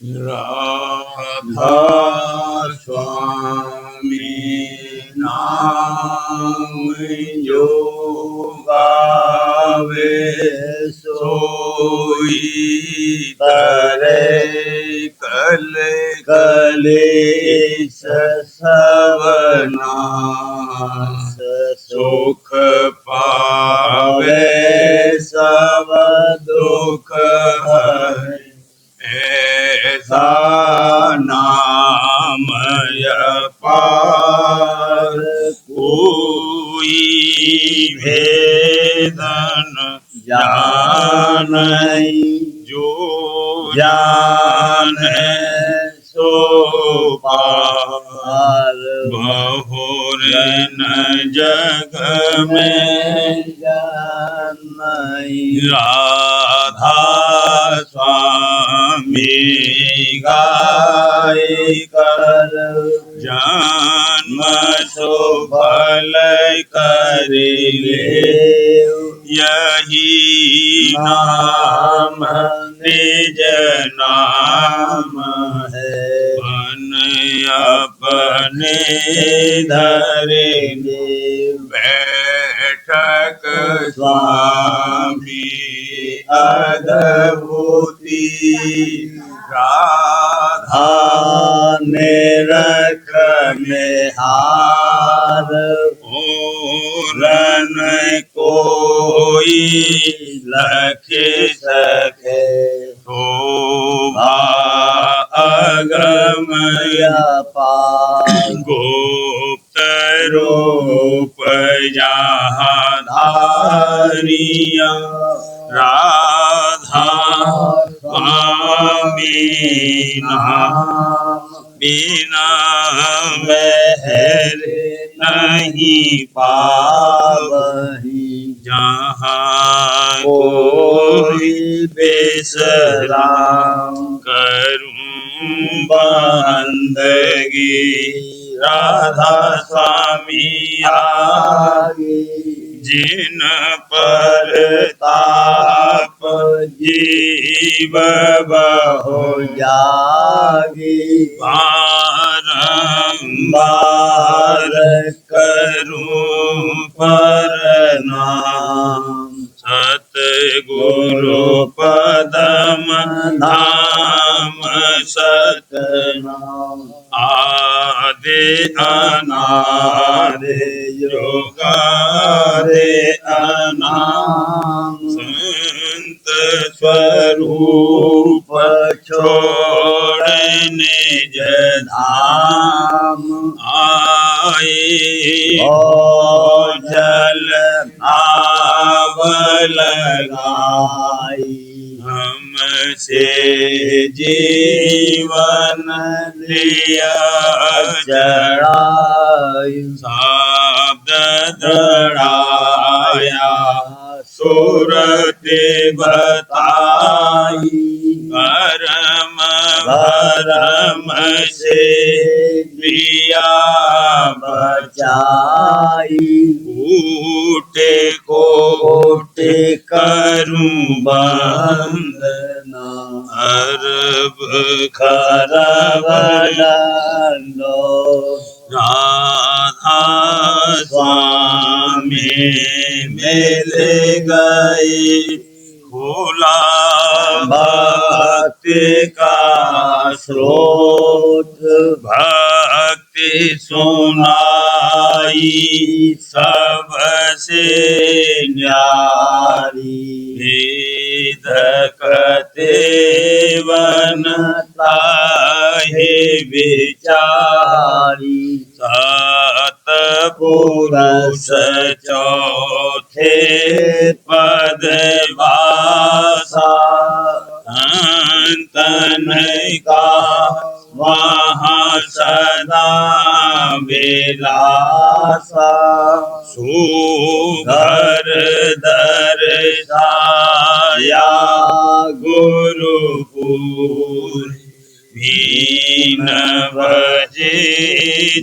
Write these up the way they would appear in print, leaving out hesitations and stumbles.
राधा स्वामी नाम जो गावे सोई तरे कल कलेश सवनाश सुख पावे सब दुख हरे ऐसा नामय पार कोई भेदन जानई जो जाने सो पार बहुर न जग में जानई राधा स्वामी गाय कर जन्म सुफल करिले यही नाम निज नाम है मन अपने धरिले बैठक स्वामी अद्भुति राधा निरख में हार पूरन कोई लख सके शोभा अगमय पार गुप्त रूप जहाँ धारिया राधा स्वामी नाम बिना मेहर नहीं पावही जहाँ कोई बेसराम करूं बंदगी राधा स्वामी आगे जिन पर ताप जीव बहु जागी बारंबार करूं प्रणाम सतगुरु पदम धाम सतनाम आदि अनादि योगादि अनाम संत स्वरूप छोड़ निज धाम आए जल आव लगाई हमसे जीवन लिया चढ़ाई शब्द दड़ाया सूरत बताई परम भरम से लिया बचाई कूटे कोटि करूं वंदना अरब खरब लो राधा स्वामी मिल गए खुला भक्ति का स्रोत भक्ति सुनाई सबसे न्यारी वेद कते वनता है विचारी सात पुरुष चौथे पद वासा अंतन का वहाँ सदा विलासा सुघर दर्शाया गुरुपुर वीण बजे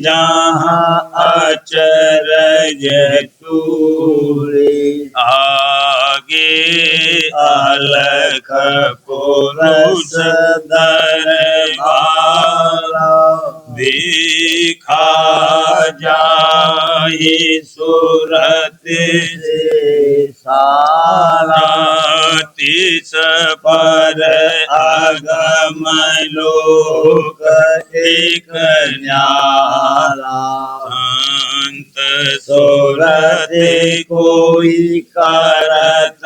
जहाँ अचरज तूरे आगे अलख पुरुष दरबारा देखा जाहि सूरत सारा तिस पर अगम लोक एक न्यारा संत सूरत कोई करत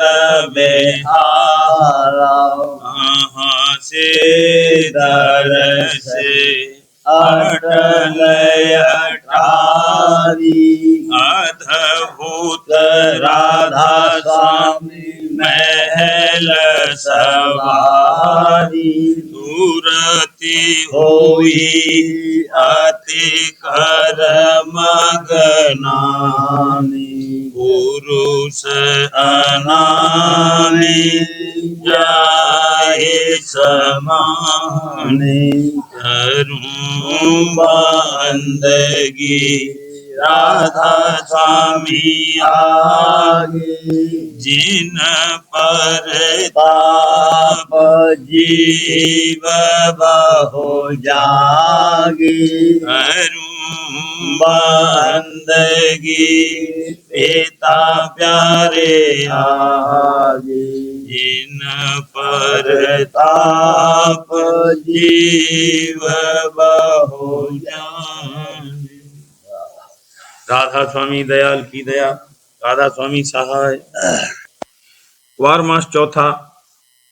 बेहारा से दर्श अटल अटारी अद्भुत राधा स्वामी महल सवारी सूरति होई अति कर मगनानी पुरुष अनानी जाहि समाने करूं बंदगी राधा स्वामी आगे जिन पर ताप जीव बहु जागे करूं बंदगी पिता प्यारे आगे जिन पर ताप जीव बहु जागे। राधा स्वामी दयाल की दया, राधा स्वामी सहाय। कुवार मास चौथा।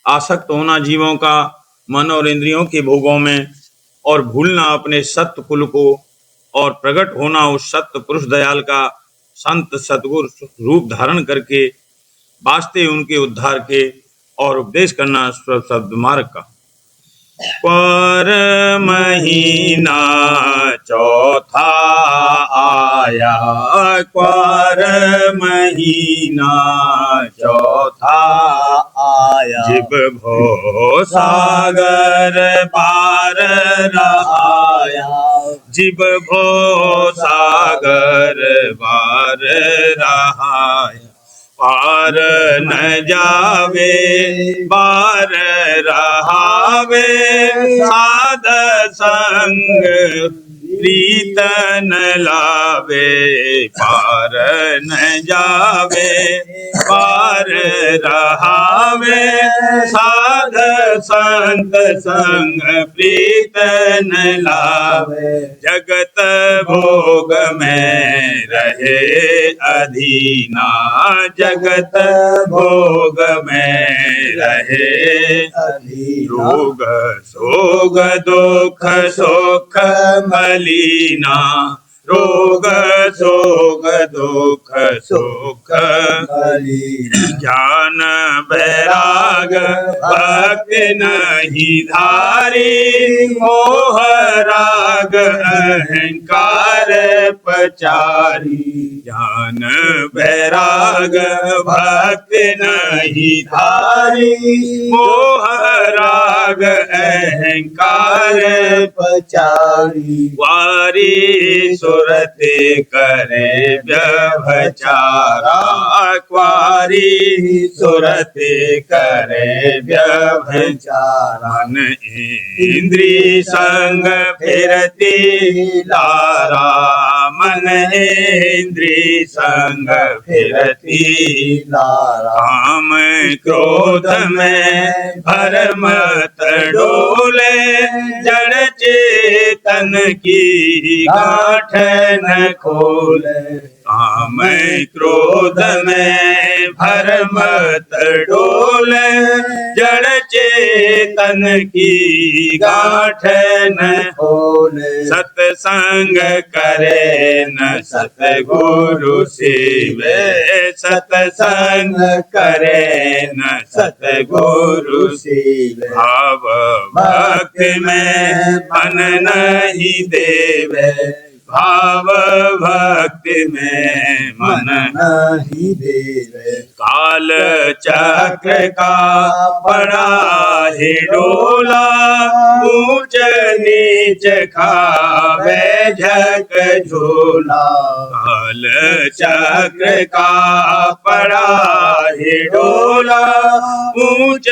आसक्त होना जीवों का मन और इंद्रियों के भोगों में और भूलना अपने सत्य कुल को और प्रकट होना उस सत्य पुरुष दयाल का संत सतगुरु रूप धारण करके वास्ते उनके उद्धार के और उपदेश करना शब्द मार्ग का। पर महीना चौथा आया, पर महीना चौथा आया, जिब भो सागर पार रहाया, जिब भो सागर पार रहाया, पार न जावे पार रहावे, साध संग प्रीत न लावे, पार न जावे पार रहावे, साध संत संग प्रीत न लावे, जगत भोग में रहे अधीना, जगत भोग में रहे अधीना, रोग शोक दुख सुख मलीना, रोग शोक दुख सुख मलीना, ज्ञान वैराग भक्ति नहीं धारी, मोह राग अहंकार पचारी, ज्ञान वैराग भक्ति नहीं धारी, मोह राग अहंकार पचारी, वारी सुरते करे व्यभिचारा, क्वारी सुरते करे व्यभिचारा, इंद्री संग फिरती लारा, मन इंद्री संग फिरती लारा, काम क्रोध में भरम डोले, जड़ चेतन की गांठ न खोले, काम क्रोध में भरम डोले, जड़ चेतन की गांठ न खोले, सत्संग करे न सतगुरु सेवे, सत्संग करे न सतगुरु सेवे, भाव भक्ति में मन नहीं देवे, भाव भक्ति में मन नहीं देवे, काल चक्र का बड़ा ही डोला, ऊंच नीच खावे झक झूला काल चक्र का पड़ा ही डोला ऊंच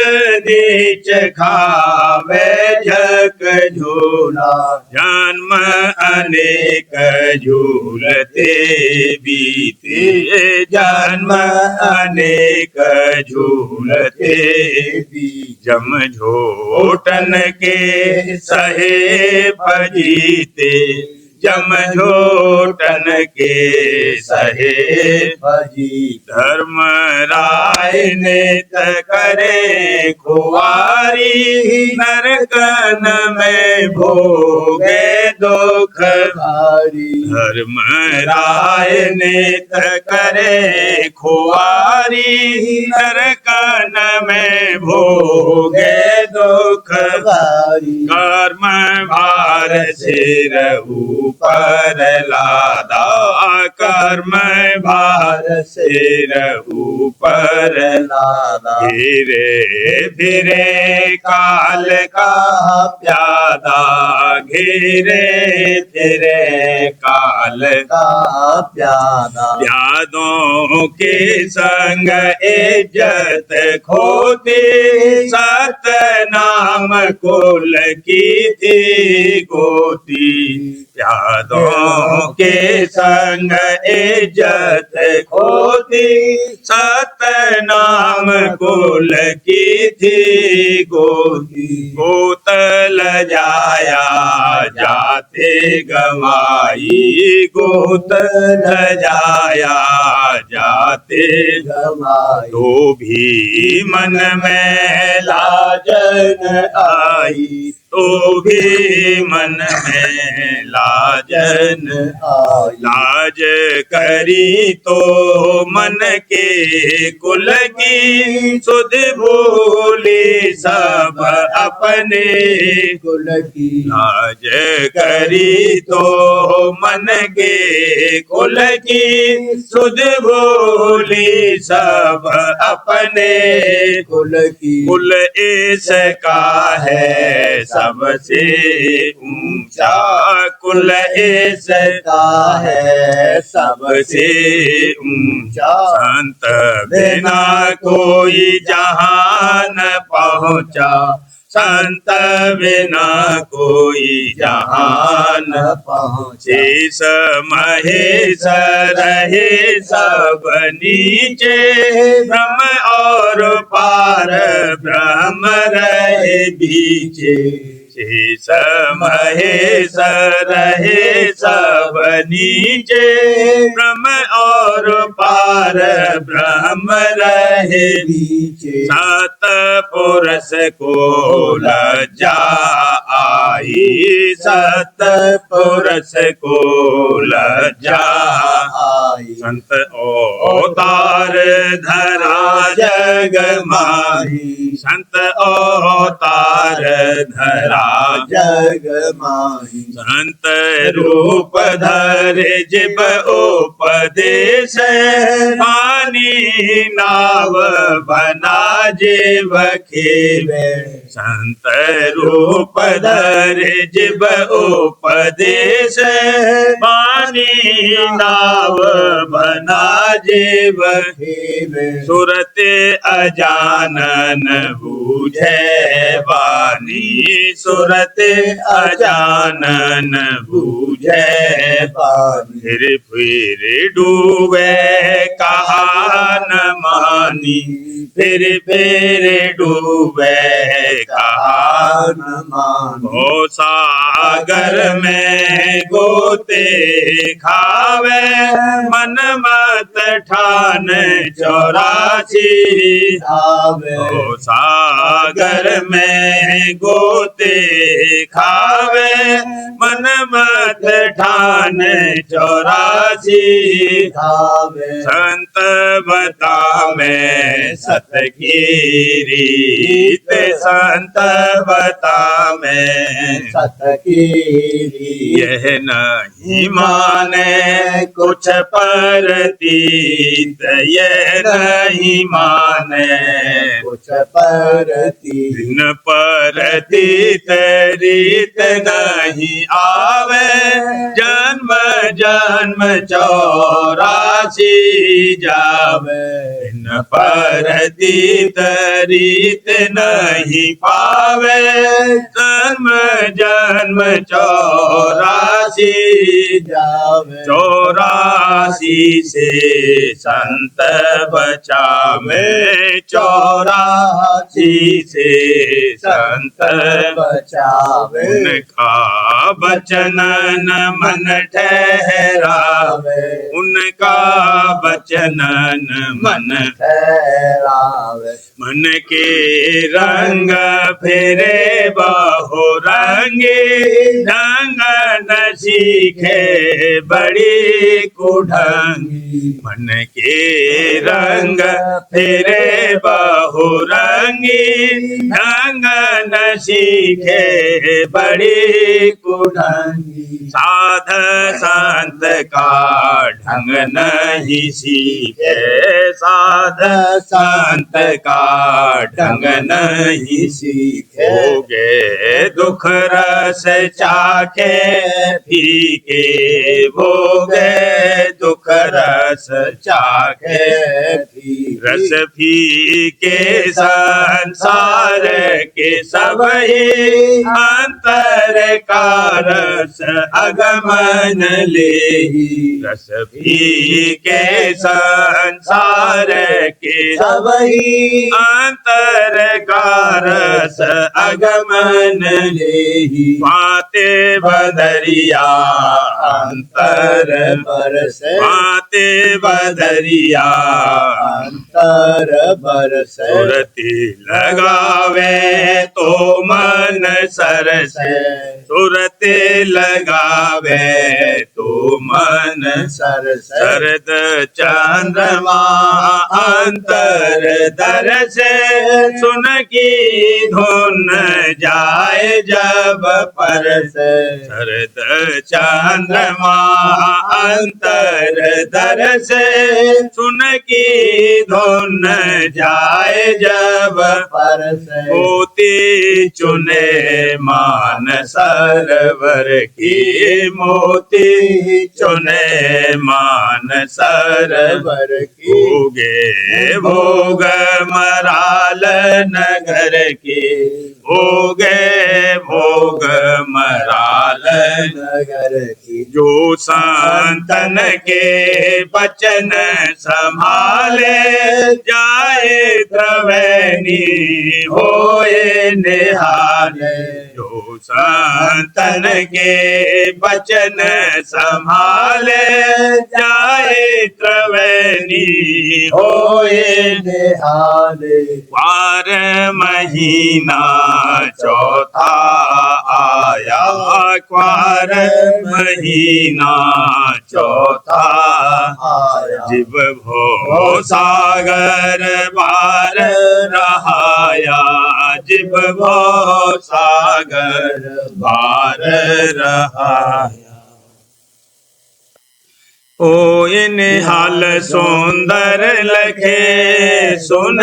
नीच खावे झक झूला जन्म अनेक झूलते बीते जन्म अनेक झूलते जम झोटन के सहे भजीते जम झोटन के सहे भजी धर्म राय नेत करे खुआरी नरकन में भोगे दुख भारी धर्म राय नेत करे खुआरी नरकन में भोगे दुख भारी कर्म भार सिर ऊपर लादा कर्म भार सिर ऊपर लादा धीरे धीरे काल का प्यादा घिरे फिरे काल का प्यादा प्यादों के संग इज्जत खोती सत नाम कुल की थी गोती प्यादों के संग इज्जत खोती सत नाम कुल की थी गोती गोतल जाया जाते गवाई गोतल जाया जाते गवाई तो भी मन में लाजन आई तो भी मन में लाजन आई लाज करी तो मन के कुल की सुध भूली सब अपने कुल की लाज करी तो मन के कुल की सुध भूली सब अपने कुल की कुल इसका है सबसे ऊंचा कुल इसका है सबसे ऊंचा संत बिना कोई जहां न पहुंचा संत बिना कोई जहां न पहुंचे महेश रहे सब नीचे ब्रह्म और पार ब्रह्म रहे बीचे शेष महेश रहे सब नीचे ब्रह्म और पार ब्रह्म रहे बीचे सात पुरुष को लज्जा आई सत पुरुष को लज्जा आई संत अवतार धरा जग माही संत अवतार धरा जग माही संत रूप धर जिब उपदेश पानी नाव बना जीव खेवे संत रूप धर जिब उपदेश पानी नाव बना जीव खेवे सुरते अजानन बूझे वाणी सुरते अजानन बूझे वाणी फिर डूबे कहा न मानी फिर डूबे कहा न मानी सागर में गोते खावे मन मत ठान 84 धावे सागर में गोते खावे मन मत ठान 84 धावे संत बता में सत की रीत संत बता में सत की रीत यह नहीं माने कुछ परतीत नहीं माने, कुछ परती दिन परतीत रीत नहीं आवे, जन्म जन्म 84 जावे। दिन परतीत रीत नहीं पावे, जन्म जन्म 84 जावे। 84 से संत बचावे, 84 से संत बचावे। उनका वचन न मन ठहरावे, उनका वचन न मन ठहरावे। मन के रंग फेरे बहु रंगे, ढंग न सीखे बड़ी कुढंगी। मन के रंग फेरे बहु रंगी, ढंग न सीखे बड़ी कुढंगी। साध संत का ढंग नहीं सीखे, साध संत का ढंग नहीं सीखे। भोगे दुख रस चाखे फीके, भोगे दुख रस चाखे रस फीके। संसार के सबही अंतर का रस अगमन लेही, रस फीके संसार के सबही अंतर का रस अगमन लेही। पाते बदरिया अंतर बरसे, पाते बदरिया अंतर बरसे। सुरती लगावे तो मन सरसे, सुरती लगावे तो मन सरसे। शरद चंद्रमा अंतर दरसे, सुन की धुन जाए जब परसे। शरद चंद्रमा अंतर दरसे, सुन की धुन जाए जब परसे। मोती चुने मान सरवर की, मोती चुने मान सरवर की। भोगे भोग मराल नगर के, भोगे भोग मराल नगर की। जो संतन के बचन संभाले, जाए त्रवैनी होए निहाले। जो संतन के बचन संभाले, जाए त्रवैनी होए निहाले। वार महीना चौथा आया, क्वार महीना चौथा आया। जीव भो सागर बार रहाया, जीव भो सागर बार रहाया। ओ इन हाल सुंदर लखे, सुन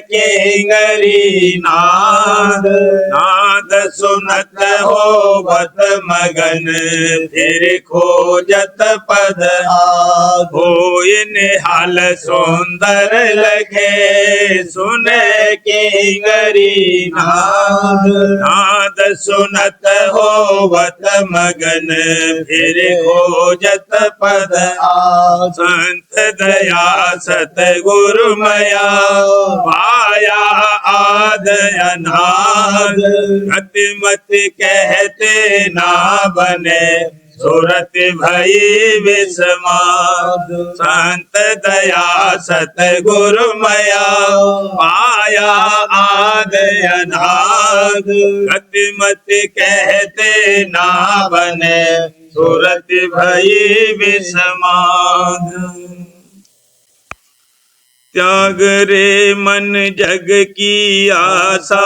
किंगरी नाद, नाद सुनत होवत मगन, फिर खोजत पद आद। ओ इन हाल सुंदर लखे, सुन किंगरी नाद, नाद सुनत होवत मगन, फिर खोजत पद संत दया सतगुरु मया, पाया आद अनाद। गति मत कहते ना बने, सुरत भई विस्माद। संत दया सतगुरु मया, पाया आद अनाद। गति मत कहते ना बने, सुरत भई विस्माद। त्याग रे मन जग की आशा,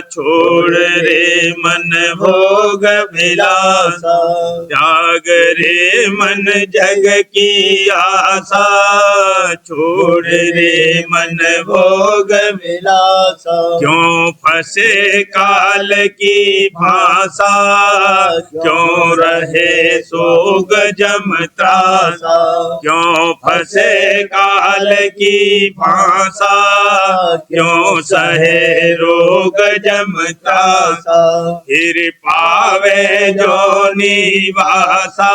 छोड़ रे मन भोग विलासा। त्याग रे मन जग की आशा, छोड़ रे मन भोग विलासा। क्यों फंसे काल की भाषा, क्यों रहे सोग जम त्रासा। क्यों फंसे काल की भाषा, क्यों सहे रोग जम त्रासा। फिर पावे जो निवासा,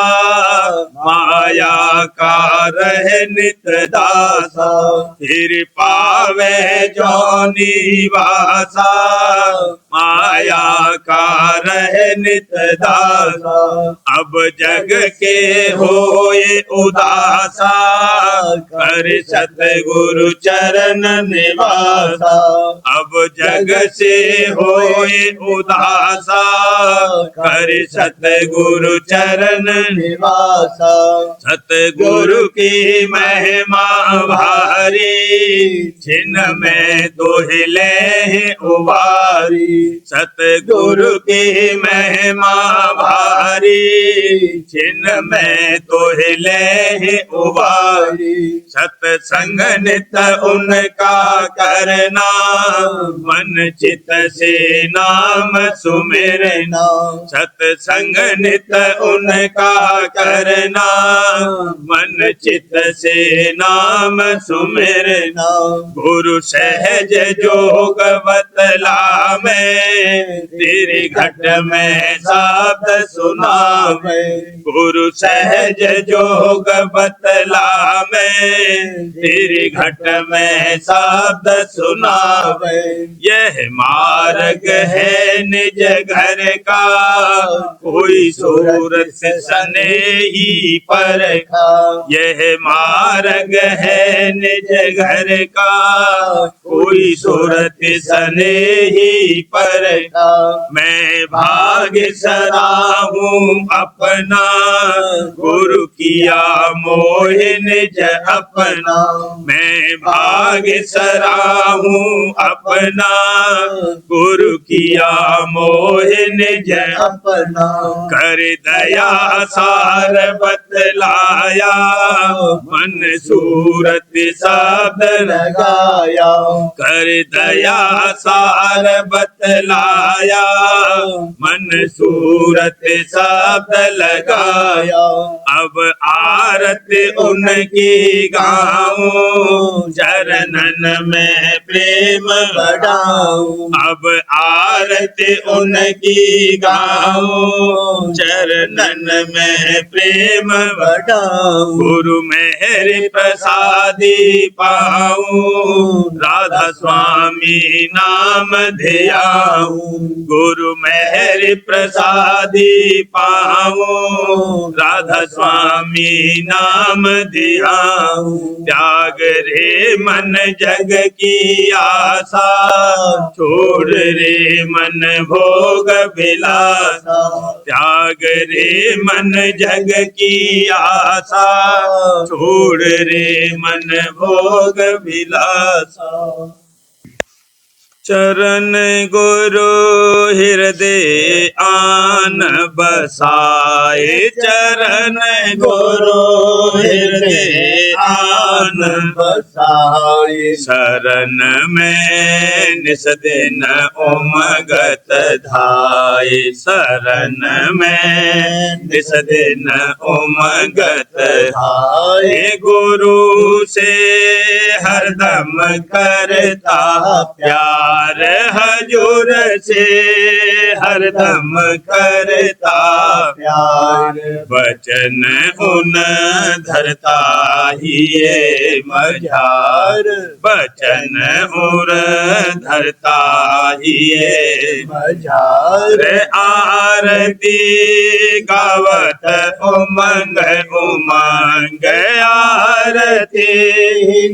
माया का रहे नित दासा। फिर पावे जो निवासा, माया का रहे नित दासा। अब जग के होए उदासा, कर सतगुरु चरण निवासा। अब जग से होए उदासा, कर सतगुरु चरण निवासा। सतगुरु की महिमा भारी, छिन्न में दोहिले उबारी। सतगुरु की महिमा भारी, छिन्न में दोहिले उबारी। सत्संग नित उनका करना, मन चित से नाम सुमिरना। सत्संग नित उनका करना, मन चित से नाम सुमिरना। गुरु सहज जोग बतलावे, तेरे घट में शब्द सुनावे। गुरु सहज जोग बतलावे, तेरे घट में शब्द सुनावे। यह मार्ग है निज घर का, कोई सूरत सने ही पर खा। यह मार्ग है निज घर का, कोई सूरत सने ही पर खा। मैं भाग्य सदा हूँ अपना, गुरु किया मोह निज अपना। मैं भाग्य सदा हूँ अपना, गुरु किया मोह निज अपना। कर दया सार बतलाया, मन सूरत शब्द लगाया। कर दया सार बतलाया, मन सूरत शब्द लगाया। अब आरत उनकी गाऊं, चरणन में प्रेम बढ़ाऊं। अब आरत उनकी गाऊं, चरणन में प्रेम बढ़ाऊं। गुरु मेहर प्रसादी पाऊं, राधा स्वामी नाम ध्याऊं। गुरु मेहर प्रसादी पाऊं, राधा स्वामी नाम ध्याऊं। त्याग रे मन जग की आशा, छोड़ रे मन भोग विलासा। त्याग रे मन जग की आशा, छोड़ रे मन भोग विलासा। चरण गुरु हृदय आन बसाए, चरण गुरु हृदय आन बसाए। शरण में निस दिन उमगत धाये। शरण में निस दिन उमगत धाये। गुरु से हरदम करता प्यार, हजूर से हरदम करता प्यार। वचन उन धरता ही ये मझार। वचन उर धरता ही ये मझार। आरती गावत उमंग उमंग, आरती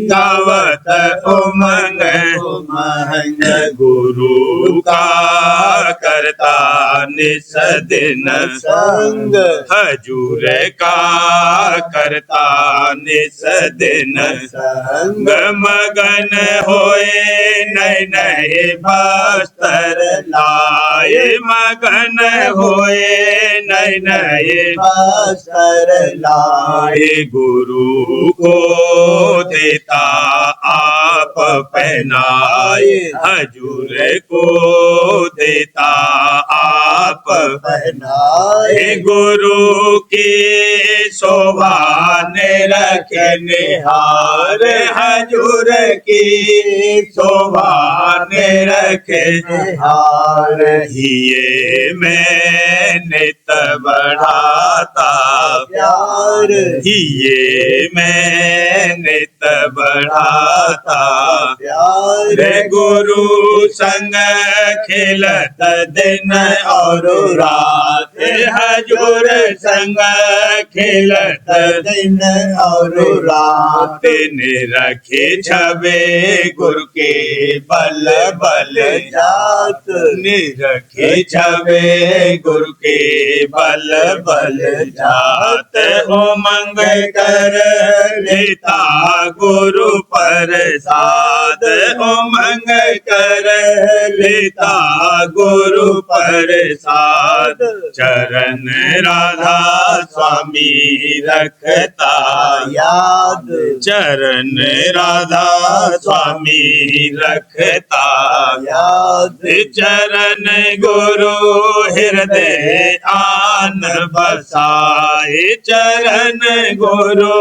गावत उमंग उमंग। गुरु का करता निस दिन संग हजूर का करता निस दिन संग मगन होए नए नए वस्त्र लाए मगन होए नए नए वस्त्र लाए गुरु को देता आप पहनाए हजूर को देता आप पहनाए गुरु की शोभा ने रखे निहार हजूर की शोभा ने रखे निहार ये मैं नित बढ़ाता प्यार ये मैं नित बढ़ाता प्यार गुरु संग खेलत दिन और रात हजूर संग खेलत दिन और रात ने रखे छबे गुरु के बल बल जात ने रखे छबे गुरु के बल बल जात उमंग कर लेता गुरु प्रसाद उमंग कर लेता गुरु प्रसाद चरण राधा स्वामी रखता याद चरण राधा स्वामी रखता याद चरण गुरु हृदय आन बसाए चरण गुरु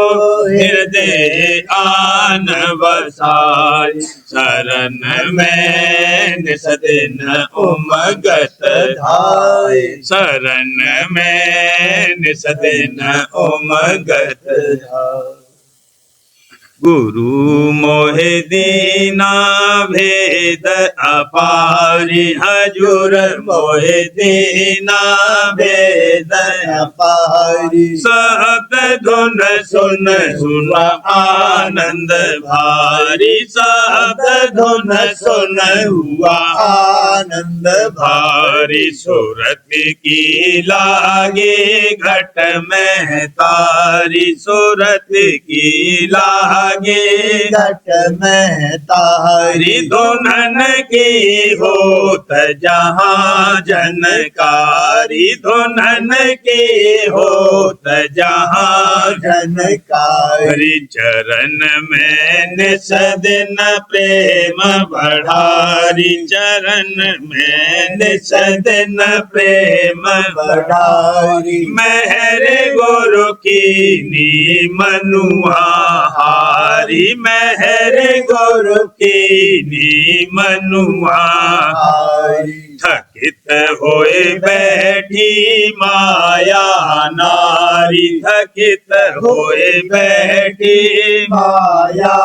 हृदय आन बसाए शरण में निस दिन उमगत धाय शरण में निस दिन उमगत धाय गुरु मोहे दीना भेद अपारी हजूर मोहे दीना भेद अपारी शब्द धुन सुन सुन आनंद भारी शब्द धुन सुन हुआ आनंद भारी सूरत की लागे घट में तारी सूरत की लागे घट में तारी धुनन की होत जहाँ जनकारी धुनन की होत जहाँ जनकारी चरण में निस दिन प्रेम बढ़ारी चरण में निस दिन प्रेम बढ़ारी मेहर गुरु की नी मनुआ हारी मेहर गुरु की नी मनुआ हारी थकित होए बैठी माया नारी थकित होए बैठी माया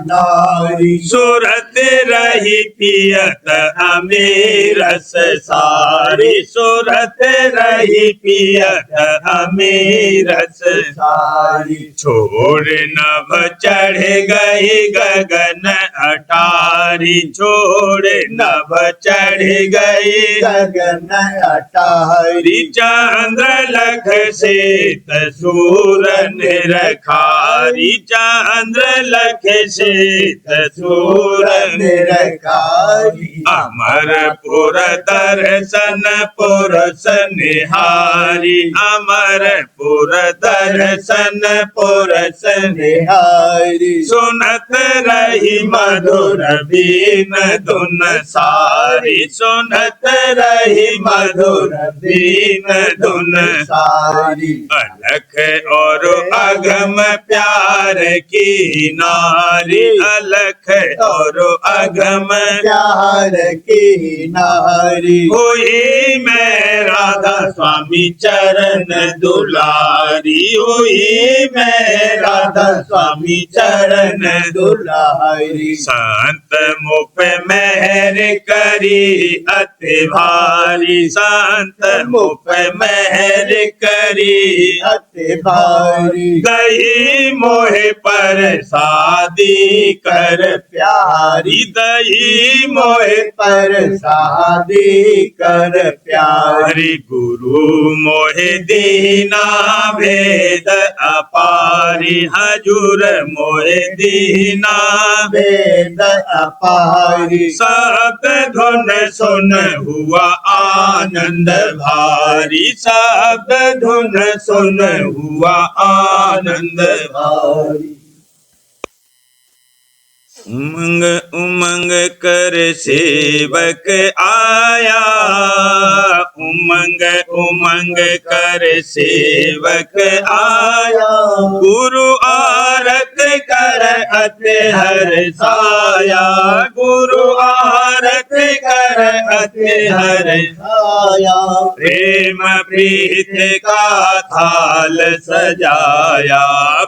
नारी सूरत रही पियत हमें रस सारी सूरत रही पियत हमें रस सारी छोड़ नभ चढ़ गई गगन अटारी छोड़ नभ चढ़ गई गगन अटारी चंद्र लख सेत सूर निरखारी चंद्र लख सेत सूर निरकारी अमरपुर दर्शन पुरुष निहारी अमरपुर दर्शन पुरुष निहारी सुनत रही मधुर बीन धुन सारी सुनत रही मधुर बीन धुन सारी अलख और अगम प्यार की नारी अलख और अगम प्यार की नारी हुई मैं राधा स्वामी चरण दुलारी हुई मैं राधा स्वामी चरण दुलारी संत मुप मेहर करी अति भारी संत मुप मेहर करी अति भारी गई मोहे परसादी कर प्यारी दही मोहे परसादी कर प्यारी हरि गुरु मोहे दीना भेद अपारी हजूर मोहे दीना वेद अपारी शब्द धुन सुन हुआ आनंद भारी शब्द धुन सुन हुआ आनंद भारी उमंग उमंग कर सेवक आया उमंग उमंग कर सेवक आया गुरु आरत कर अति हर्षाया गुरु आरत कर अति हर्षाया प्रेम प्रीत का थाल सजाया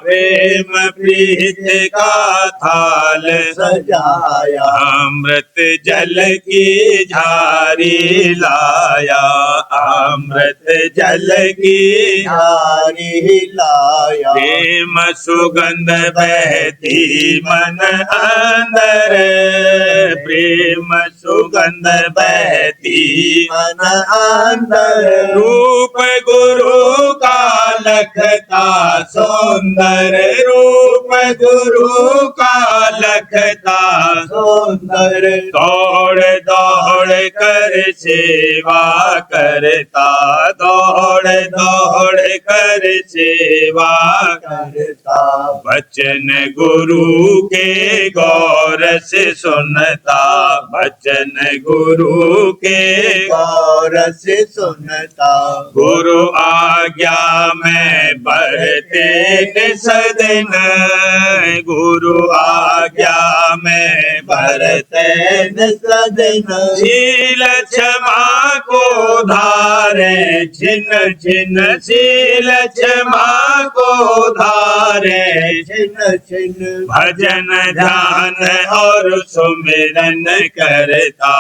प्रेम प्रीत का थाल सजाया अमृत जल की झारी लाया अमृत जल की झारी लाया प्रेम सुगंध बहती मन अंदर प्रेम सुगंध बहती मन अंदर रूप गुरु का लखता सुंदर रूप गुरु का लखता सुंदर दौड़ दौड़ कर सेवा करता दौड़ दौड़ कर सेवा करता वचन गुरु के गौर से सुनता वचन गुरु के गौर से सुनता गुरु आज्ञा में बढ़ते निसदिन गुरु आज्ञा में बढ़ते सदन शील क्षमा को धारे छिन्न छिन्न शील क्षमा को धारे छिन्न छिन्न भजन ध्यान और सुमिरन करता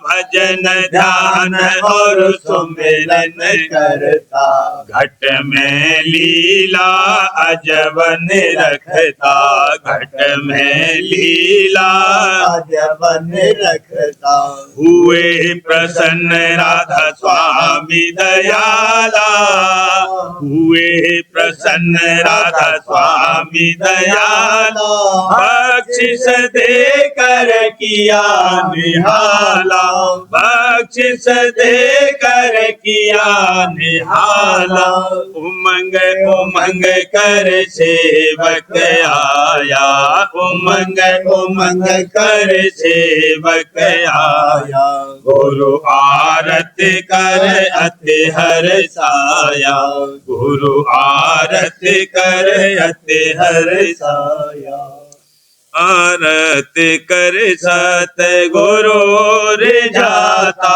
भजन ध्यान और सुमिरन करता घट में लीला अजबन रखता घट में लीला जबन रखता हुए प्रसन्न राधा स्वामी दयाला हुए प्रसन्न राधा स्वामी दयाला बख्शिश दे कर किया निहाला बख्शिश दे कर किया निहाला उमंग उमंग कर सेवक आया उमंग उमंग कर सेवक आया गुरु आरत कर अति हर्षाया गुरु आरत कर अति हर्षाया आरत कर सत गुरु जाता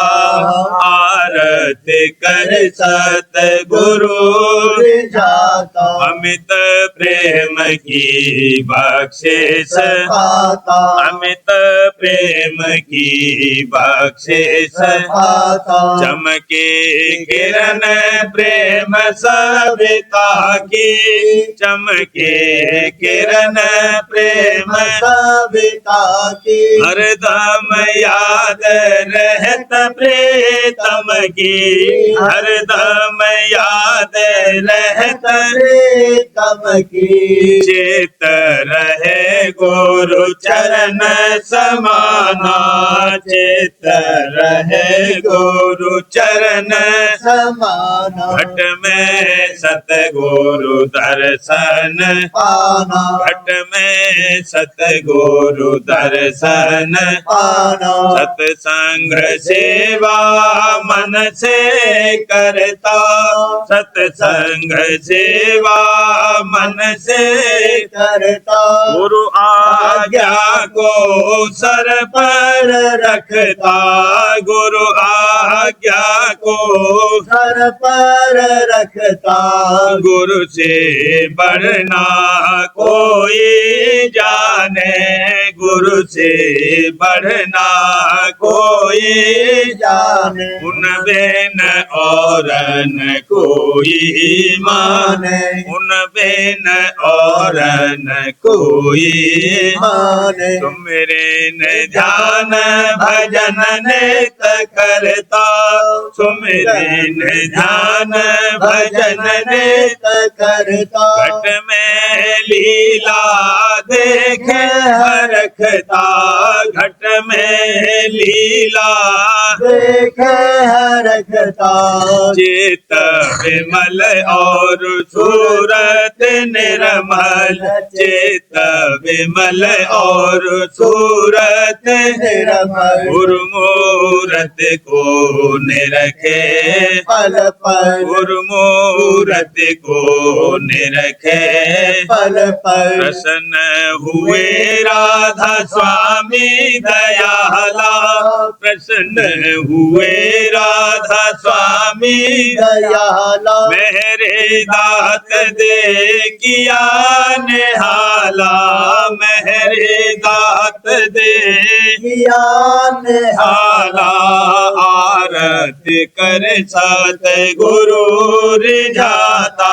आरत कर सत गुरु जाता अमित प्रेम की बख्शिश पाता अमित प्रेम की बख्शिश पाता चमके किरण प्रेम सविता की चमके किरण प्रेम सविता की हरदम याद रहत प्रीतम की हरदम याद रहत प्रीतम की चेत रहे गुरु चरण समाना चेत रहे गुरु चरण समाना घट में सतगुरु दर्शन पाना घट में सतगुरु दर्शन पाना सत्संग सेवा मन से करता सत्संग सेवा मन से करता गुरु आज्ञा को सर पर रखता गुरु आज्ञा को सर पर रखता गुरु से बढ़ना कोई जाने गुरु से बढ़ना कोई जाने उन बिन और न कोई कोई माने, उन बिन और न कोई माने। सुमिरन ध्यान भजन नित करता, सुमिरन ध्यान भजन नित करता। घट में लीला देखे हरखता, घट में लीला देखे हरखता। चित विमल और सूरत निर्मल, चित विमल और सूरत निर्मल। गुरुमूरत को निरखे पल पल। गुरुमूरत को निरखे पल पल। प्रसन्न हुए राधा स्वामी दयाला, प्रसन्न हुए राधा स्वामी दयाला। मेरे दात दे किया निहाला, मेरे दात दे किया हाला। आरती कर सत गुरु रिझाता,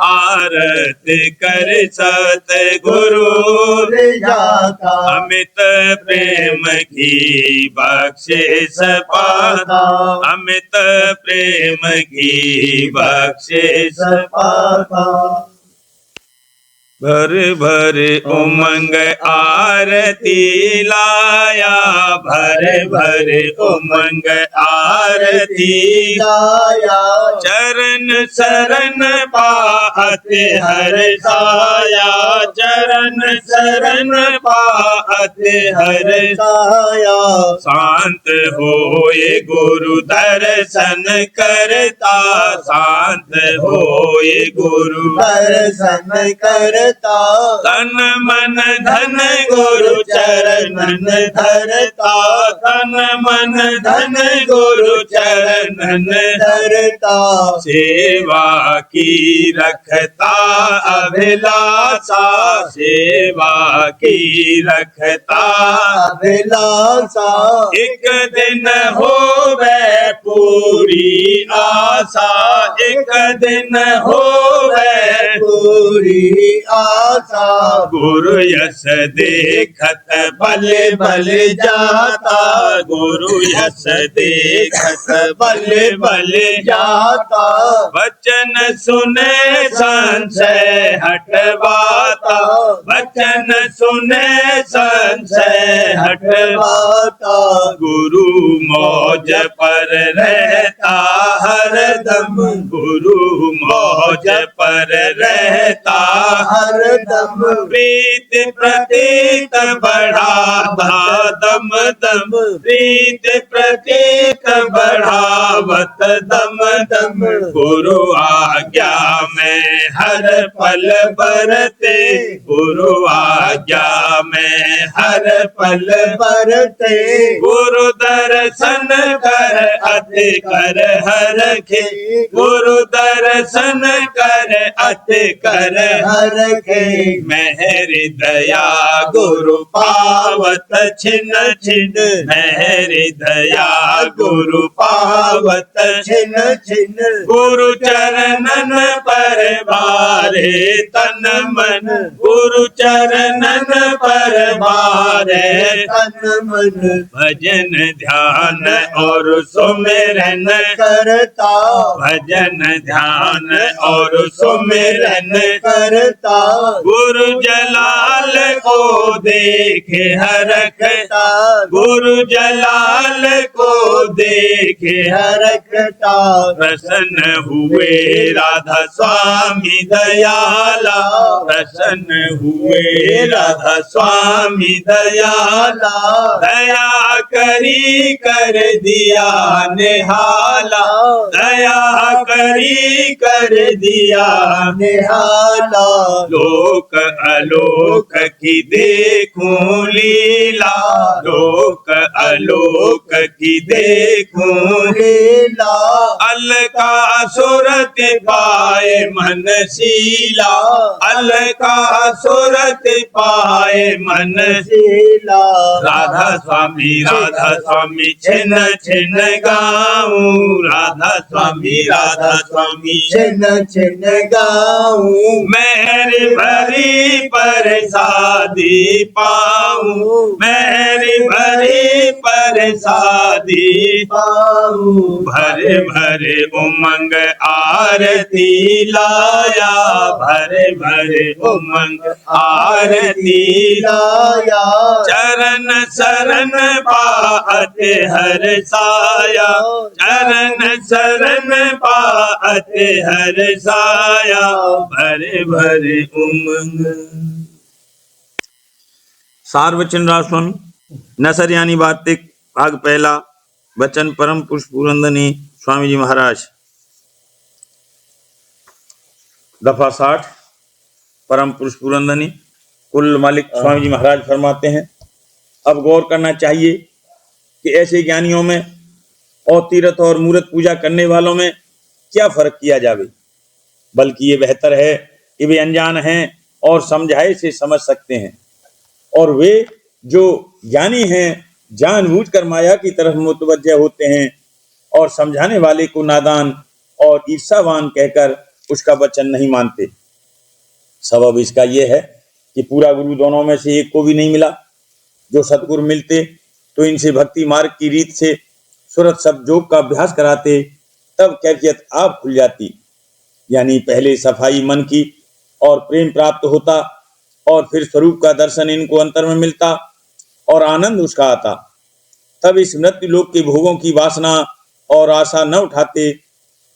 आरती कर सत गुरु जाता। अमित प्रेम की बख्शिश पाता, अमित प्रेम की बख्शिश पाता। भर भर उमंग आरती लाया, भर भर उमंग आरती लाया। चरण शरण पात हर साया, चरण शरण पात हर साया। शांत होए गुरु दर्शन करता, शांत होए गुरु दर्शन करता। तन मन धन गुरु चरणन धरता, तन मन धन गुरु चरणन धरता। सेवा की रखता अभिलाषा, सेवा की रखता अभिलाषा। एक दिन होवे पूरी आशा, एक दिन होवे पूरी आशा। गुरु यश देखत बल बल जाता, गुरु यश देखत बल बल जाता। वचन सुने संशय हटवाता, वचन सुने संशय हटवाता। गुरु मौज पर रहता हरदम, गुरु मौज पर रहता हरदम। प्रीत प्रतीत बढ़ाता दम दम, प्रीत प्रतीत बढ़ावत दम दम। गुरु आज्ञा में हर पल बरते, गुरु आज्ञा में हर पल बरते। गुरु दर्शन कर अति कर हरखे, गुरु दर्शन कर अति कर हरखे। मेहरी दया गुरु पावत छिन छिन, मेहरी दया गुरु पावत छिन छिन। गुरु चरणन पर बारे तन मन, गुरु चरणन पर बारे तन मन। भजन ध्यान और सुमिरन करता। भजन ध्यान और सुमिरन करता। गुरु जलाल को देखे हरखता, गुरु जलाल को देखे हरखता। प्रसन्न हुए राधा स्वामी दयाला, प्रसन्न हुए राधा स्वामी दयाला। दया करी कर दिया निहाला, दया करी कर दिया निहाला। लोक अलोक की देखूं लीला, लोक अलोक की देखूं लीला। अलका सुरत पाए मन शीला, अलका सुरत पाए मन शीला। राधा स्वामी छिन छिन गाऊं, राधा स्वामी राधा स्वामी छिन छिन गाऊं मेरी भरी प्रसादी पाऊं मेरी भरी प्रसादी पाऊं भरे भरे उमंग आरती लाया भरे भरे उमंग आरती लाया चरण शरण पात हर साया चरण शरण पात हर साया भरे भरे उमंग। सार्वचन राजस्वामी नसर यानी वार्तिक भाग पहला। वचन परम पुरुष पुरंदनी स्वामी जी महाराज। दफा 60। परम पुरुष पुरंदनी कुल मालिक स्वामी जी महाराज फरमाते हैं, अब गौर करना चाहिए कि ऐसे ज्ञानियों में और तीर्थ और मूर्त पूजा करने वालों में क्या फर्क किया जावे, बल्कि ये बेहतर है कि वे अनजान हैं और समझाए से समझ सकते हैं, और वे जो ज्ञानी हैं जानबूझकर माया की तरफ मुतवज्जह होते हैं और समझाने वाले को नादान और ईर्षावान कहकर उसका वचन नहीं मानते। सबब इसका यह है कि पूरा गुरु दोनों में से एक को भी नहीं मिला। जो सतगुरु मिलते तो इनसे भक्ति मार्ग की रीत से सुरत सब योग का अभ्यास कराते, तब कैफियत आप खुल जाती, यानी पहले सफाई मन की और प्रेम प्राप्त होता और फिर स्वरूप का दर्शन इनको अंतर में मिलता और आनंद उसका आता। तब इस मृत्यु लोक के भोगों की वासना और आशा न उठाते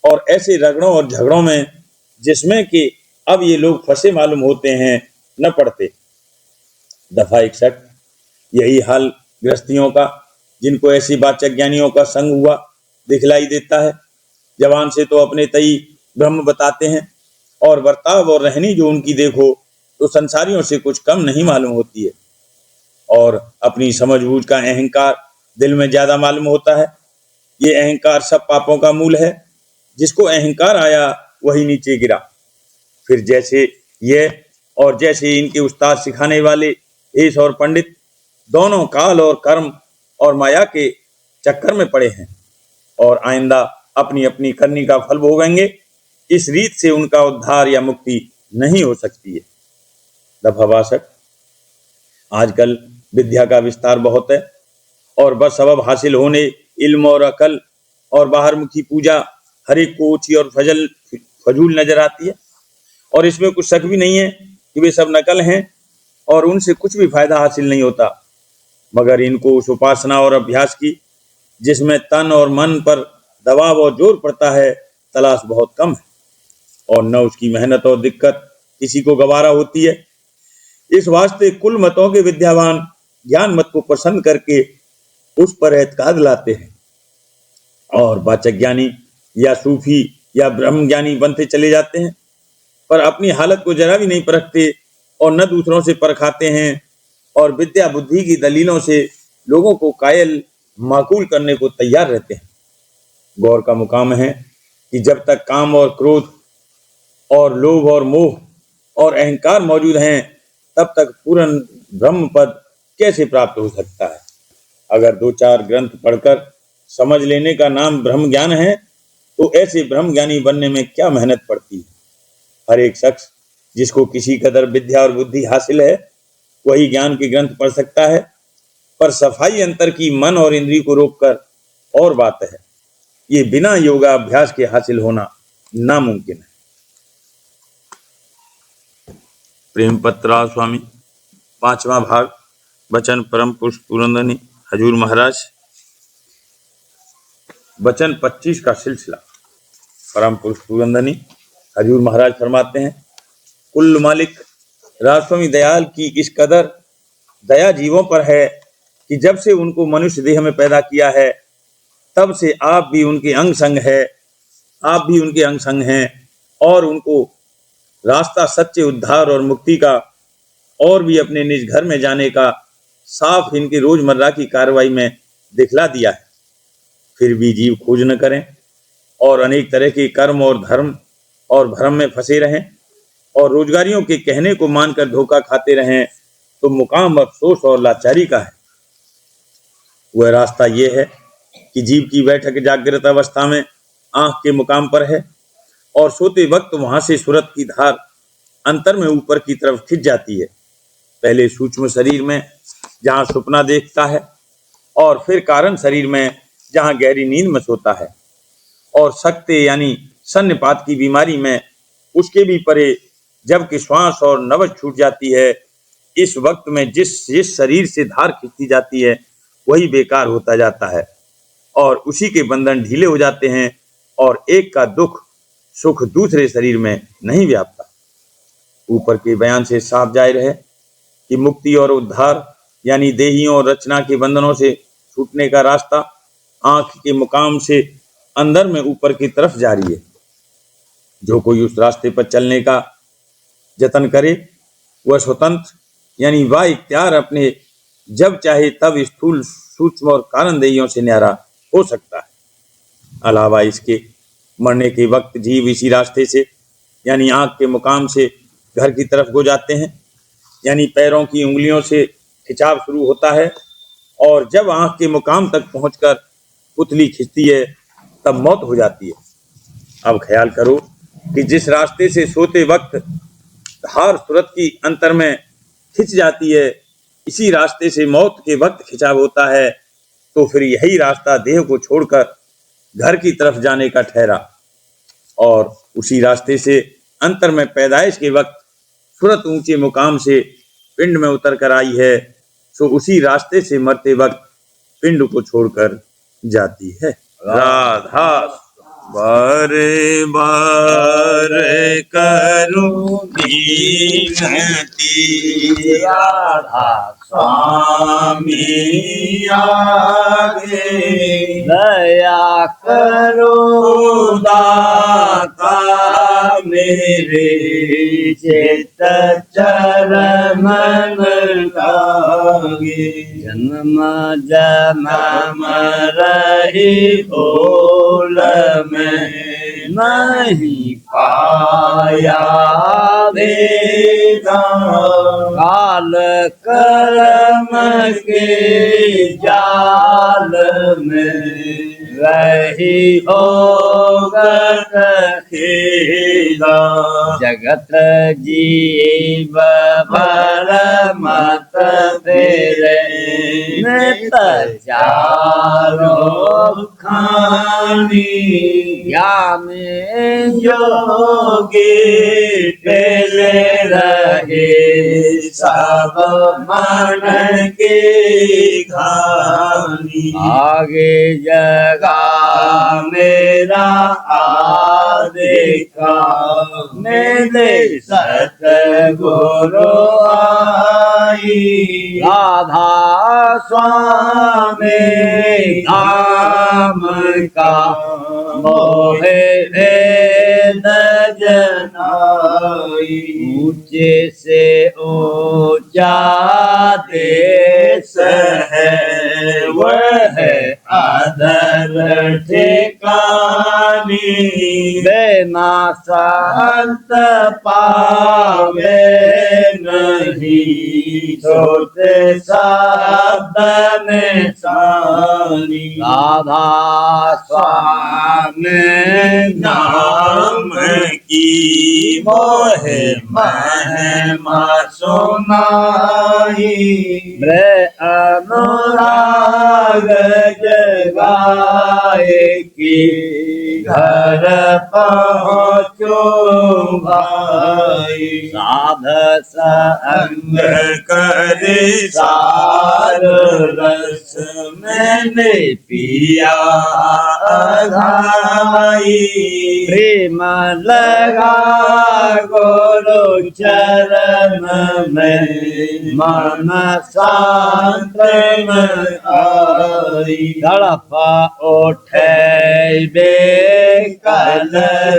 और ऐसे रगड़ों और झगड़ों में जिसमें कि अब ये लोग फंसे मालूम होते हैं न पड़ते। दफा 61। यही हाल गृहस्थियों का, जिनको ऐसी वाचक ज्ञानियों का संग हुआ दिखलाई देता है। जवान से तो अपने तई ब्रह्म बताते हैं और बर्ताव और रहनी जो उनकी देखो तो संसारियों से कुछ कम नहीं मालूम होती है, और अपनी समझबूझ का अहंकार दिल में ज्यादा मालूम होता है। ये अहंकार सब पापों का मूल है। जिसको अहंकार आया वही नीचे गिरा। फिर जैसे ये और जैसे इनके उस्ताद सिखाने वाले ईश और पंडित दोनों काल और कर्म और माया के चक्कर में पड़े हैं और आइंदा अपनी अपनी करनी का फल भोगेंगे, इस रीत से उनका उद्धार या मुक्ति नहीं हो सकती है। दफा 62। आजकल विद्या का विस्तार बहुत है और बस सबब हासिल होने इल्म और अकल और बाहरमुखी पूजा हर एक को ऊंची और फजूल नजर आती है, और इसमें कुछ शक भी नहीं है कि वे सब नकल हैं और उनसे कुछ भी फायदा हासिल नहीं होता। मगर इनको उस उपासना और अभ्यास की जिसमें तन और मन पर दबाव और जोर पड़ता है तलाश बहुत कम है, और न उसकी मेहनत और दिक्कत किसी को गवारा होती है। इस वास्ते कुल मतों के विद्यावान ज्ञान मत को पसंद करके उस पर एतकाद लाते हैं, और वाचक ज्ञानी या सूफी या ब्रह्म ज्ञानी बनते चले जाते हैं, पर अपनी हालत को जरा भी नहीं परखते और न दूसरों से परखाते हैं, और विद्या बुद्धि की दलीलों से लोगों को कायल माकूल करने को तैयार रहते हैं। गौर का मुकाम है कि जब तक काम और क्रोध और लोभ और मोह और अहंकार मौजूद हैं, तब तक पूर्ण ब्रह्म पद कैसे प्राप्त हो सकता है। अगर 2-4 ग्रंथ पढ़कर समझ लेने का नाम ब्रह्म ज्ञान है, तो ऐसे ब्रह्म ज्ञानी बनने में क्या मेहनत पड़ती है। हर एक शख्स जिसको किसी कदर विद्या और बुद्धि हासिल है वही ज्ञान के ग्रंथ पढ़ सकता है, पर सफाई अंतर की मन और इंद्रिय को रोककर और बात है। ये बिना योगा अभ्यास के हासिल होना नामुमकिन है। प्रेम पत्रा स्वामी 5वां भाग। वचन परम पुरुष पुरंदनी हजूर महाराज। वचन 25 का सिलसिला। परम पुरुष पुरंदनी हजूर महाराज फरमाते हैं, कुल मालिक राजस्वामी दयाल की इस कदर दया जीवों पर है कि जब से उनको मनुष्य देह में पैदा किया है तब से आप भी उनके अंग संग है, आप भी उनके अंग संग हैं, और उनको रास्ता सच्चे उद्धार और मुक्ति का और भी अपने निज घर में जाने का साफ इनके रोजमर्रा की कार्रवाई में दिखला दिया है। फिर भी जीव खोज न करें और अनेक तरह के कर्म और धर्म और भ्रम में फंसे रहें और रोजगारियों के कहने को मानकर धोखा खाते रहें, तो मुकाम अफसोस और लाचारी का है। वह रास्ता यह है कि जीव की बैठक जागृत अवस्था में आंख के मुकाम पर है और सोते वक्त वहां से सूरत की धार अंतर में ऊपर की तरफ खिंच जाती है। पहले सूक्ष्म शरीर में जहां सुपना देखता है और फिर कारण शरीर में जहां गहरी नींद में सोता है, और सकते यानी सन्निपात की बीमारी में उसके भी परे जबकि श्वास और नब्ज छूट जाती है। इस वक्त में जिस शरीर से धार खींची जाती है वही बेकार होता जाता है और उसी के बंधन ढीले हो जाते हैं और एक का दुख सुख दूसरे शरीर में नहीं व्यापता। ऊपर के बयान से साफ जाहिर है कि मुक्ति और उद्धार यानी देहियों और रचना के बंधनों से छूटने का रास्ता आंख के मुकाम से अंदर में ऊपर की तरफ जारी है। जो कोई उस रास्ते पर चलने का जतन करे वह स्वतंत्र यानी वा इख्तियार अपने जब चाहे तब स्थूल सूक्ष्म और कारण देहियों से न्यारा हो सकता है। अलावा इसके मरने के वक्त जीव इसी रास्ते से यानी आंख के मुकाम से घर की तरफ हो जाते हैं, यानी पैरों की उंगलियों से खिंचाव शुरू होता है और जब आंख के मुकाम तक पहुंचकर पुतली खिंचती है तब मौत हो जाती है। अब ख्याल करो कि जिस रास्ते से सोते वक्त धार सूरत की अंतर में खिंच जाती है, इसी रास्ते से मौत के वक्त खिंचाव होता है, तो फिर यही रास्ता देह को छोड़कर घर की तरफ जाने का ठहरा और उसी रास्ते से अंतर में पैदाइश के वक्त सूरत ऊंचे मुकाम से पिंड में उतर कर आई है, सो उसी रास्ते से मरते वक्त पिंड को छोड़कर जाती है। राधा बारे बारे करूं विनती, राधा स्वामी आगे दया करो दाता मेरे चित चरण लागे। जन्म जन्म रही भूल में नहीं पाया वेदा, काल कर्म के जाल में रही होगत खेला। जगत जीव भर मत फेरे नित चारो खानी, ज्ञान योगी टेले रहे सब मन के घानी। आगे जगा मेरा देखा मेरे सतगुरु आई। राधा स्वामी धाम का मोहे भेद जनाई। ऊंचे से ऊंचा देश है वह आदर ठिकानी। बिना संत पावे नहीं सोते शब्द निशानी। राधा स्वामी नाम की मोहे महिमा सुनाई। अनुराग जगाए की घर पहुँचो भाई। साध संग करे सार रस मैंने पिया घाई। प्रेम लगा गुरु चरण में मन शांत में आई। तड़प उठे बेकल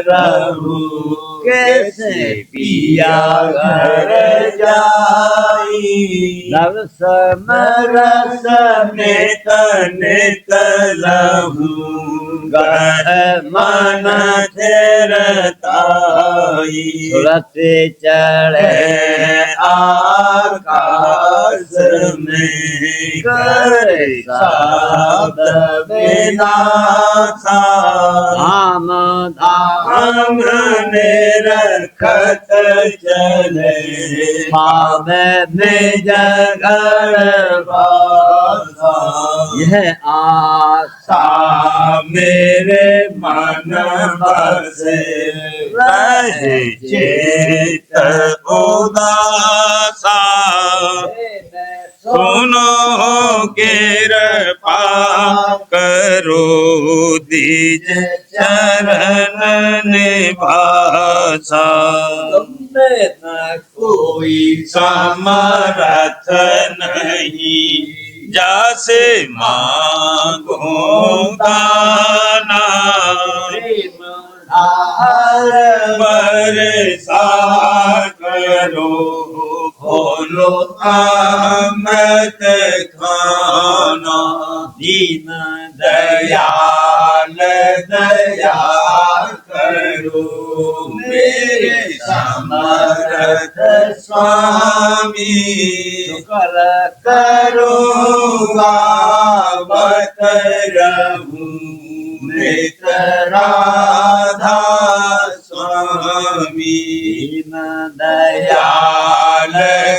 रहूं कैसे पिया घर जाई। नव समरस नित नित लहूं गढ़ मन थिरताई। सूरत चढ़े आकाश दास में करे शब्द विनाशा धाम धाम निरखत चले पावे में जगड़ वासा यह आशा मेरे मन बसे रहे चित उदासा सुनो कृपा करो दीज चरण निवासा तुमने न कोई समर्थ नहीं जैसे मांगो दाना बरसा करो खोलो अमृत खाना दीन दयाल दया करो मेरे समर्थ स्वामी शुक्र करो गावत रहूं मित्र राधा स्वामी दीन दयाल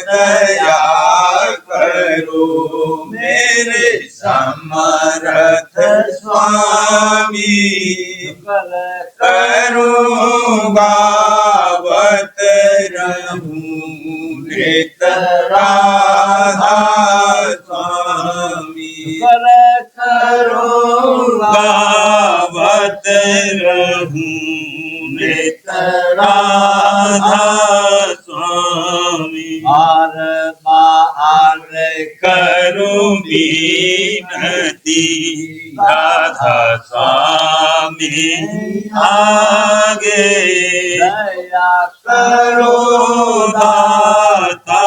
दया करो मेरे समर्थ स्वामी करो गावत रहूं मित्र राधा स्वामी करो गावत रहूं मित्र राधा स्वामी बार बार करो विनती राधा स्वामी आगे दया करो दाता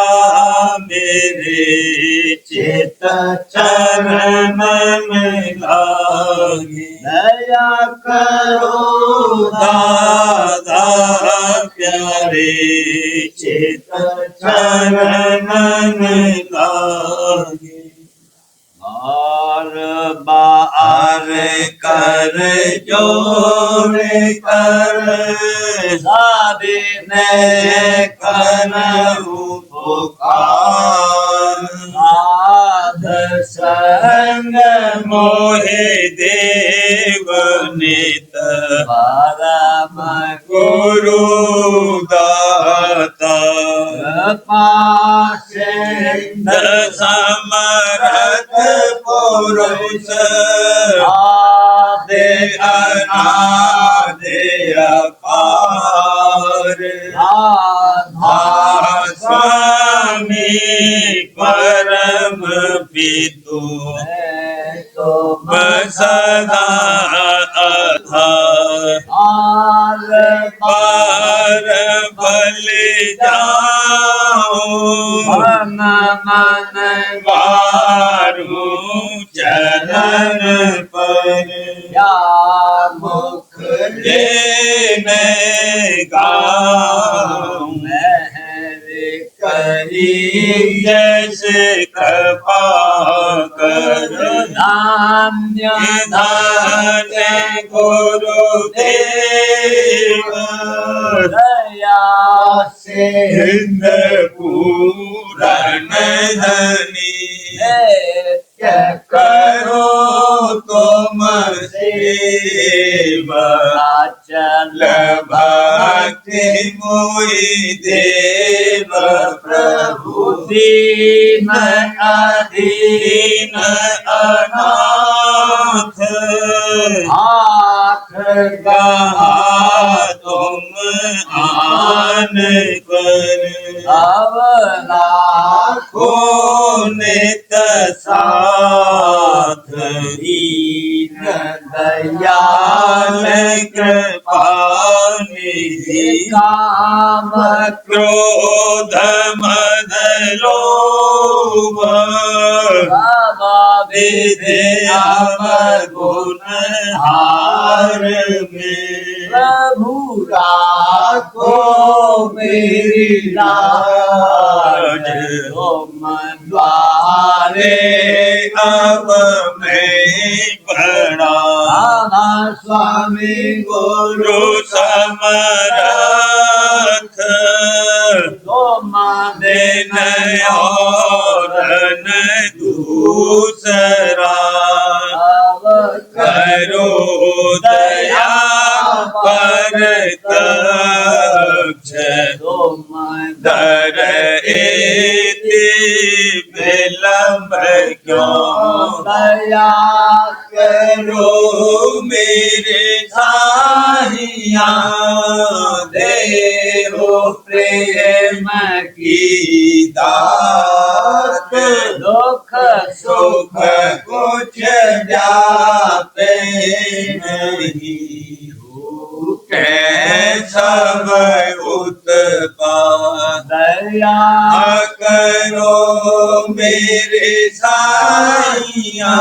मेरे चित चरण में लागे दया करो दादा प्यारे चित चरण में लागे बार बार कर जोड़े कर साधे ने करूं पुकार साध संग मोहे देव नित परम गुरु दाता पाशेंद समरथ पुरुष आदे अनादे अपार राधा स्वामी परम पितु तुम सदा आधार पार बलि जाओ मन मन वारू चरण पर या मुख लेने गाऊं मेरे करी जैसे कृपा कर धान्य धान्य गुरुदेव दया से पूरण धनी करो तुम सेवा चल भक्ति मोहि देव प्रभु दीन अधीन अनाथ आख गहा तुम आन कर अवलाखो नित साथ दीन दयाल कृपा निधि काम क्रोध मद लोभ विद्या गुण हार में प्रभु राखो मेरी लाज तुम द्वारे अब मैं पड़ा स्वामी गुरु समरथ देन और न दूसरा करो दया पर तक्ष दर एति विलंब क्यों दया करो मेरे साहिया देहो प्रेम की दात दुख सुख कुछ जाते नहीं सब उत्पाद दया करो मेरे साइया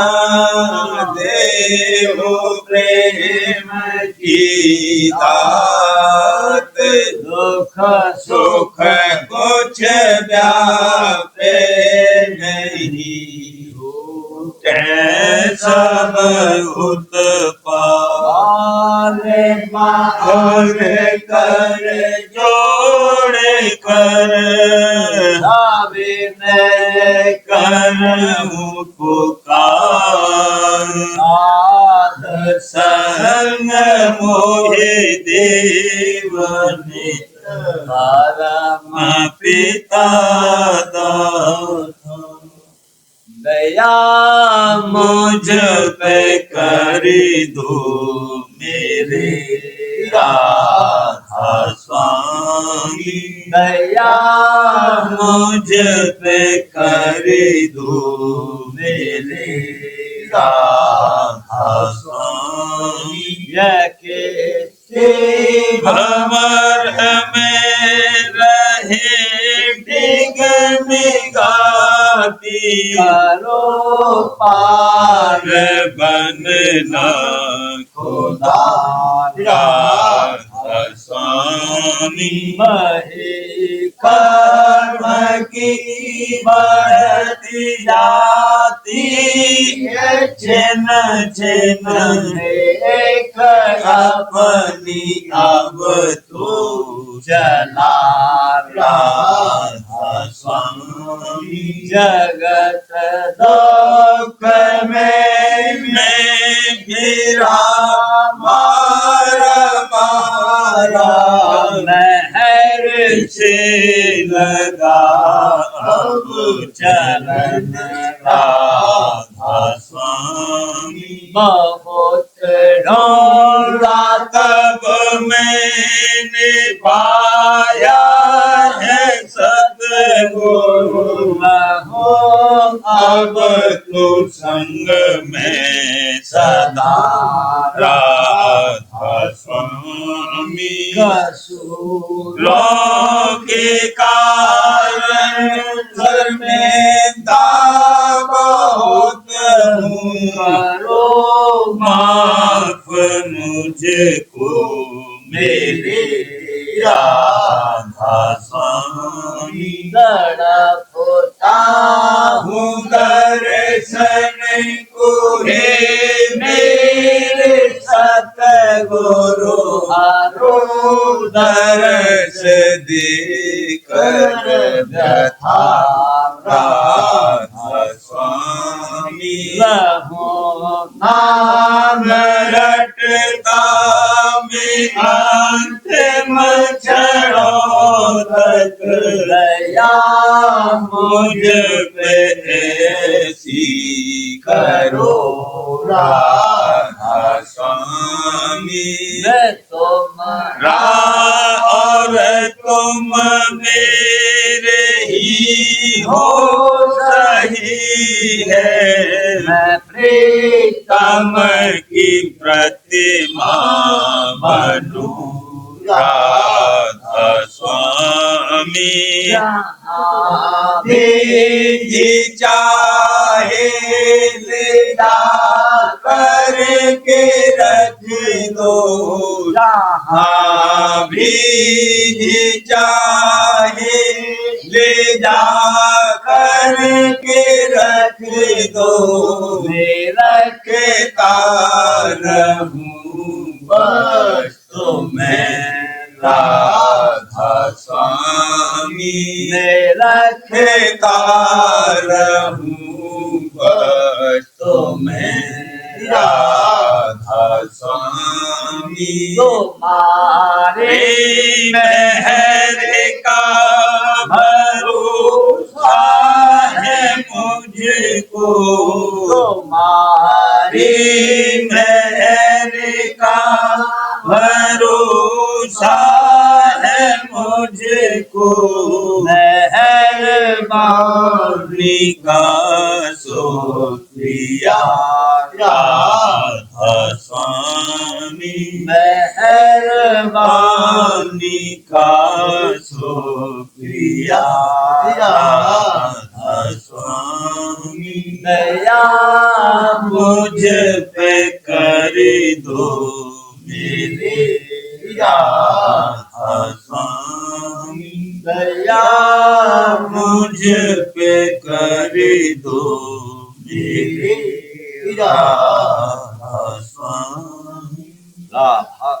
देहो प्रेम की दात दुख सुख कुछ व्यापे नहीं सब उत्पाद और कर जोड़ कर मैं करूं पुकार संग मोहे देवने परम पिता दाता दया मुझ पे करी दो मेरे राधा स्वामी दया मुझ पे करी दो मेरे राधा स्वामी यके भंवर में रहे डिग निगाती करो पार बनना खुदा राधा स्वामी महे कर्म की बढ़ती जाती छिन छिन एक अपनी अब तू चला राधा स्वामी जगत दुख में गिरा मारा नहर से लगा अब चलन राधा स्वामी बहुत ढूंढा तब मैंने पाया है सद्गुरु हो अब तो संग में सदा राधा स्वामी के कारण घर में बहुत करो माफ मुझको मेरे राधा स्वामी तड़पता हूँ दर्शन को हे मेरे सतगुरु हारो दर्श देकर व्यथा राधा स्वामी रहो नाम रटता में अंतिम क्षणों तक दया मुझ पे ऐसी करो राधा स्वामी तुम्हारा और तुम मेरे ही हो सही है मैं प्रीतम की प्रतिमा बनूं राधा स्वामी जी चाहे ले जा करके रख दो जहाँ भी जी चाहे ले जा करके रख दो, मैं रखता रहूं बस तुम्हें राधा स्वामी, मैं रखता रहूं बस तुम्हें राधा स्वामी। तुम्हारे मेहर का भरोसा है मुझको, तुम्हारी मेहर का भरोसा है मुझको, मेहरबानी का शुक्रिया राधा स्वामी, मेहरबानी का शुक्रिया राधा स्वामी। दया मुझ पे कर दो मेरे राधा स्वामी, दया मुझ पे कर दो मेरे राधा स्वामी। राधा